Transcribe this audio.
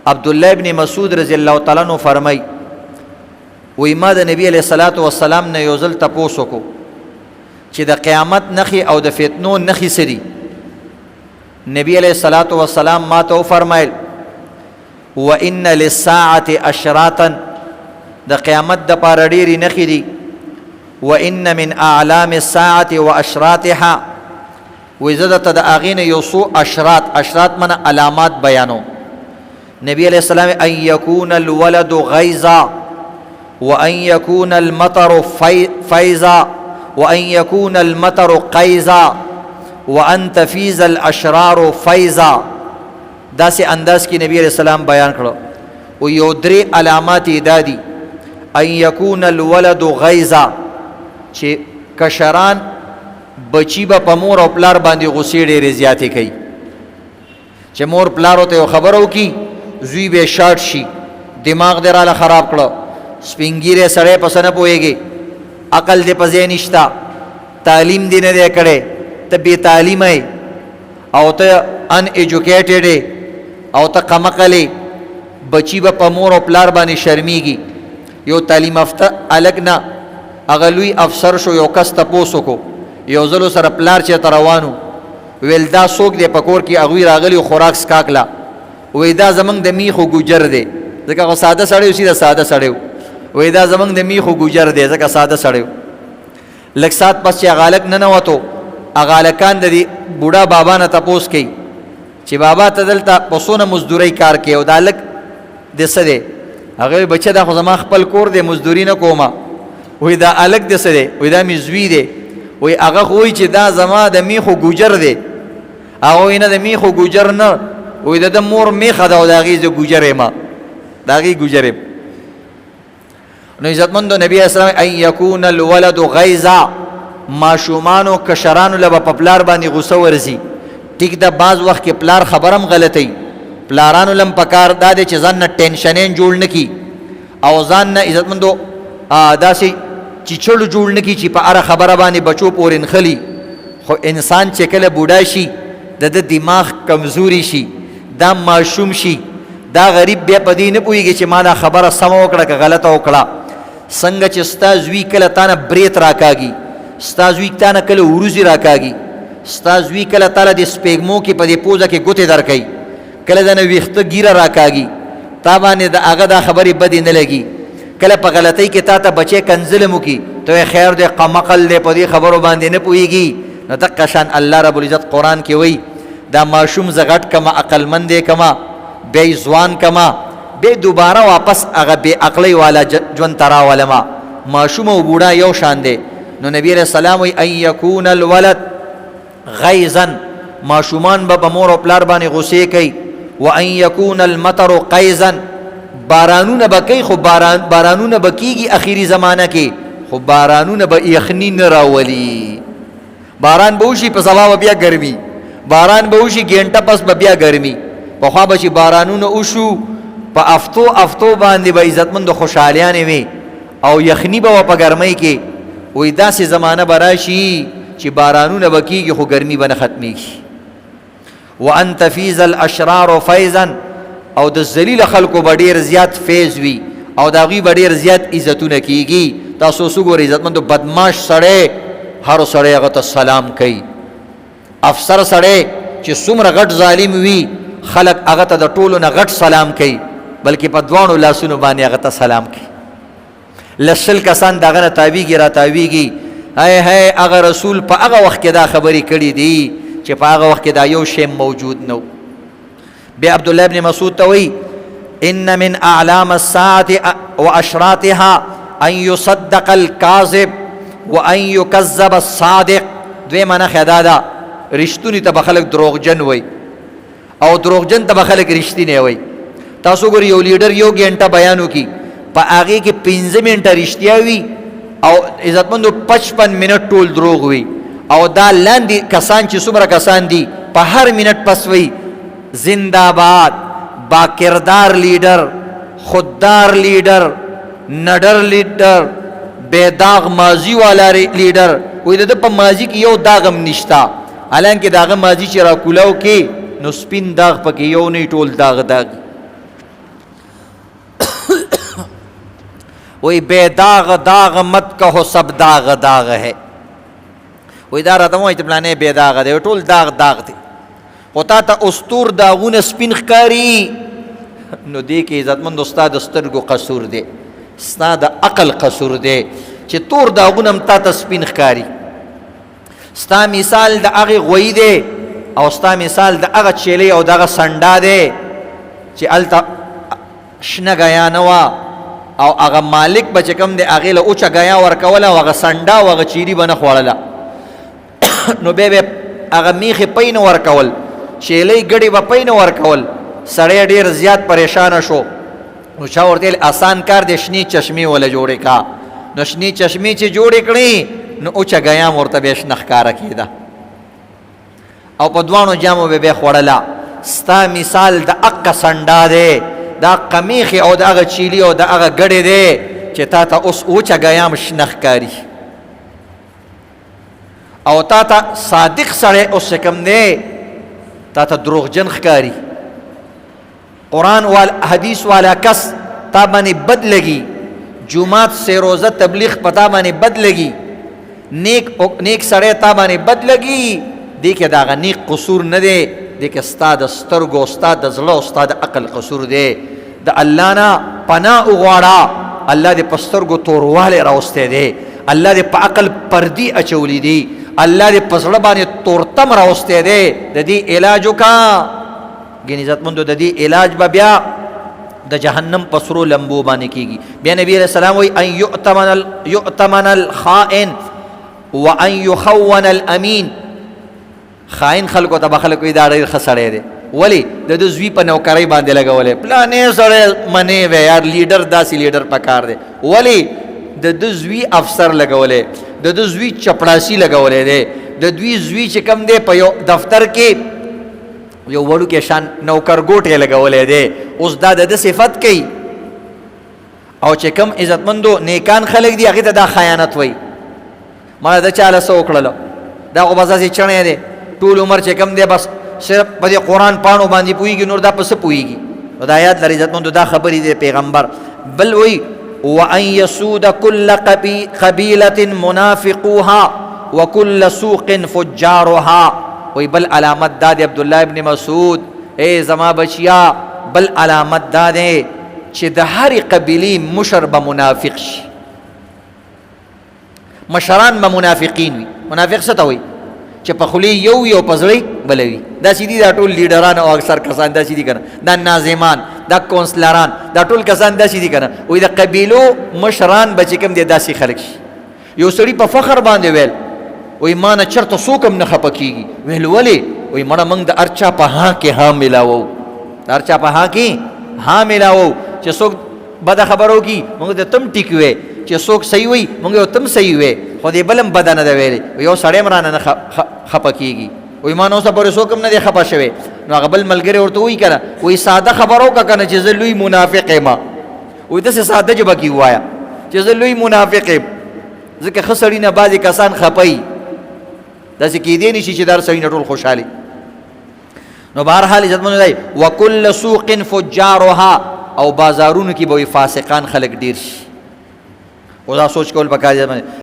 عبدالله ابن مسعود رضی الله تعالی عنہ فرمای وی ما د نبی علیہ الصلوۃ والسلام نه یو ځل تپوس وکړو چې د قیامت نخي او د فتنو نخي سری. نبی علیہ الصلوۃ والسلام ما ته فرمایل وان للساعه اشراطا د قیامت د پاره ډېری نخي دي. وان من اعلام الساعه واشراطها وزدت د اغین یوسو اشراط من علامات بیانو. نبی علیہ السلام ان یکون الولد غیظا وان یکون المطر فیضا وان یکون المطر قیظا وان تفیض الاشرار فیضا. دا سے انداز کی نبی علیہ السلام بیان کړو. او یو درې علامات دادی ان یکون الولد غیظا چې کشران بچی با په مور او پلار باندې غصې ډېرې زیاتې کوي. چې مور پلارو ته خبرو کی زوی به شارټ شي دماغ دې راله خراب کړو سپینګیره سړی پس نه پوهېږي عقل دې په ځای نشته تعلیم دې نه دی کړی ته بې تعلیمه او ته ان ایجوکیټډ او ته کمقلې بچی به په مور او پلار باندې شرمیږي. یو تعلیم یافته الګ نه هغه لوی افسر شو یو کس تپوس وکړو یو ځلو سره پلار چې روانو ویل دا څوک دی په کور کې هغوی راغلي خوراک سکاکله وی دا زمونږ د میخو ګوجر دی ځکه هغه ساده سړی سیده ساده سړی وی دا زمونږ د میخو ګوجر دی ځکه ساده سړی. لږ ساعت پس چې هغه هلک ننوتو هغه هلکان د دې بوډا بابا نه تپوس کوي چې بابا ته دلته په څونه مزدورۍ کار کوي او دا هلک د څه دی؟ هغه وی بچه دا خو زما خپل کور دی مزدوري نه کومه. وی دا هلک د څه دی؟ وی دا مې زوی دی. وی هغه خو وایي چې دا زما د میخو ګوجر دی. هغه وایي نه د میخو ګوجر نه وی د مور میخه ده او د هغې زه ګوجر یم د هغې ګوجر یم. نو عزتمندو نبي اسلام ان یکون الولد غیظا ماشومانو کشرانو له به په پلار باندې غوسه ورځي. ټیک ده بعض وخت کې پلار خبرم غلطوي پلارانو لم پکار دا دی چې ځان نه ټینشنین جوړ نه کي او ځان نه عزتمندو داسې چیچړو جوړ نه کي چې په هره خبره باندې بچو پورې نښلي. خو انسان چې کله بوډا شي د دماغ کمزوري شي دا ماشوم شي دا غریب بیا په دې نه پوهېږي چې ما دا خبره سمه وکړه که غلطه وکړه. څنګه چې ستا زوی کله تا نه بریت راکاږي ستا زوی تا نه کله وروځې راکاږي ستا زوی کله تاله د سپېږمو کې په دې پوزه کې ګوتې درکوي کله د نه ویښته ګیره راکاږي تا باندې د هغه دا خبرې بدې نه لګي کله په غلطۍ کې تا ته بچی کنظلم وکړي ته خیر دی قمقل دی په دې خبرو باندې نه پوهېږي. نو دقه شان الله رب العزت قرآن کې وایي دا ماشوم زه غټ کما عقلمند یې کما بیا یې ځوان کما بیا دوباره واپس هغه بې عقلۍ والا ژوند ته راولمه. ماشوم او بوډا یو شان دی. نو نبی علیہ السلام وایي ان یکون الولد غیظا ماشومان به په مور او پلار باندې غصې کوي. وان یکون المطر قیظا بارانونه به کوي خو بارانونه به کېږي اخري زمانه کې خو بارانونه به یخني نه راولي. باران به وشي په سبا به بیا ګرمي باران به وشي ګینټه پس به بیا ګرمي. پخوا به چې بارانونه وشو په افتو باندې به عزتمندو خوشحالیانې وي او یخني به په ګرمۍ کې. وایي داسې زمانه به راشي چې بارانونه به کېږي خو ګرمي به نه ختمېږي. وان تفیض الاشرار فیضا او د ذلیل خلکو به ډېر زیات فیض وي او د هغوی به ډېر زیات عزتونه کېږي. تاسو اوس وګورئ عزتمندو بدماش سړی هر سړی هغه ته سلام کوي. افسر سړی چې څومره غټ ظالم وي خلک هغه ته د ټولو نه غټ سلام کوي بلکې په دواړو لاسونو باندې هغه ته سلام کوي. لسل کسان د هغه نه تاویږي را تاویږي هی هغه رسول په هغه وخت کې دا خبرې کړي دي چې په هغه وخت کې دا یو شی موجود نه. بیا عبدالله ابن مسعود ته وایي ان من اعلام الساعة واشراطها ان يصدق الكاذب وان يكذب الصادق. دویمه نښه دا ده رښتوني ته به خلک دروغجن وایي او دروغجن ته به خلک رښتینی وایي. تاسو ګورئ یو لیډر یو ګینټه بیان وکړي په هغې کې 15 منټه رښتیا وي او عزتمندو 55 منټ ټول دروغ وي او دا لاندې کسان چې څومره کسان دي په هر منټ پس وي زنده‌باد با کردار لیډر خوددار لیډر نډر لیډر بے داغ ماضی والا لیډر وایي د ده په ماضي کې یو داغ هم نشته حالانکه د هغه ماضي چې راکولاو کې نو سپین داغ پکې یو نه ټول داغ وی بے داغ داغ مت کہو سب داغ داغ ہے. وی دا راته وایي چې پلانې بې داغه دی، ټول داغ داغ دی، خو تا ته استور داغونه سپین ښکاري، نو دې کې عزتمندو ستا د سترګو قصور دی، ستا د عقل قصور دی چې تور داغونه هم تا ته سپین ښکاري. ستا مثال د هغې غویي دی او ستا مثال د هغه چیلۍ او دغه سنډا دی چې هلته شنه ګیا نه وه او هغه مالک به چې کوم دی هغې له اوچه ګیا ورکوله او هغه سنډا او هغه چیري به نه خوړله، نو بیا به هغه میخې پی نه ورکول، چیلۍ ګډې به پی نه ورکول. سړی ډېر زیات پریشانه شو، نو چا ورته ویل اسان کار دی، شنې چشمې وله جوړې کا. نو شنې چشمې چې جوړې کړې نو اوچه ګیام ورته بیا شنه ښکاره کېده او په دواړو جامو به بیا خوړله. ستا مثال د اقه سنډا دی، د اقه میخې او د هغه چیلي او د هغه ګډې دی چې تا ته اوس اوچه ګیام شنه ښکاري. او تا ته صادق سړی اوس چې کوم دی تا ته دروغجن ښکاري. قرآن حدیث والا کس تا باندې بد لگی، جمعات سے روزہ تبلیغ پتا باندې بد لگی، نیک سړی تا باندې بد لگی، دی کې داغه نیک قصور نه دی، دی کې ستا د سترګو، ستا د زړه او ستا د عقل قصور دی. د الله نه پناه وغواړه، الله دې په سترګو توروالی راوستی دی، الله دې په عقل پردي اچولی دی، الله دې په زړه باندې تورتم راوستی دی. د دې علاج وکړه، ګینې عزتمندو د دې علاج به بیا د جهنم په سرو لمبو باندې کېږي. بیا نبی علیہ السلام وایي ان یؤتمن الخائن وان یخون الامین. خائن خلکو ته به خلک وایي دا ډېر ښه سړی دی، ولې د ده زوی په نوکرۍ باندې لګولی، پلانې سړی منې وی یار لیډر داسې لیډر پکار دی، ولې د ده زوی افسر لګولی، د ده زوی چپړاسي لګولی دی، د دوی زوی چې کم دی په یو دفتر کې یو وړوکی شان نوکرګوټ یې لګولی دی. اوس دا د ده صفت کوي، او چې کم عزتمندو نیکان خلک دي هغې ته دا خیانت وایي. ما د چا له څه وکړله، دا خو بس هسې چڼی دی، ټول عمر چې کم دی بس صرف په دې قرآن پاڼو باندې پوهېږي، نور دا په څه پوهېږي. نو دا یاد لري عزتمندو دا خبرې دی پیغمبر. بل وایي وان یسود کل قبیلة منافقوها وکل سوق فجارها. وی بل علامت دا دی عبداللہ ابن مسعود، اے زما بچیا بل علامت دا دی چې د هرې قبیلې مشر به منافق شي، مشران به منافقین وي. منافق څه ته وایي؟ چې په خولې یو وي او په زړه بله وي. داسې دي دا ټول لیډران او اکثر کسان داسې دي که نه، دا ناظمان، دا کونسلران، دا ټول کسان داسې دي که نه. وایي د قبیلو مشران به چې کوم دی داسې خلک شي. یو سړي په فخر باندې ویل وی ما نه چرته څوک هم نه خفه کېږي. ویل ولې؟ وی مړه موږ د هر چا په ها کې ها میلاوو، د هر چا په ها کې ها میلاوو. چې څوک بده خبره وکړي موږ ته تم ټیک وی، چې څوک صحیح وي موږ یو تم صحیح وی، خو دې بل هم بده نه ده ویلې. یو سړی هم رانه نه خفه کېږي. وی ما نو اوسه پورې څوک هم نه دی خفه شوی. نو هغه بل ملګری ورته وایي که نه، وایي ساده خبره وکړه که نه چې زه لوی منافق یم. وایي داسې ساده ژبه کې ووایه چې زه لوی منافق یم، ځکه ښه سړي نه بعضې کسان خفه وي، داسې کېدی نه شي چې دا سړي نه ټول خوشحالي. نو بهرحال عزتمنو دی وکل سوق فجارها، او بازارونو کې به وي فاسقان خلک ډېر شي. او دا سوچ کول پکار دی.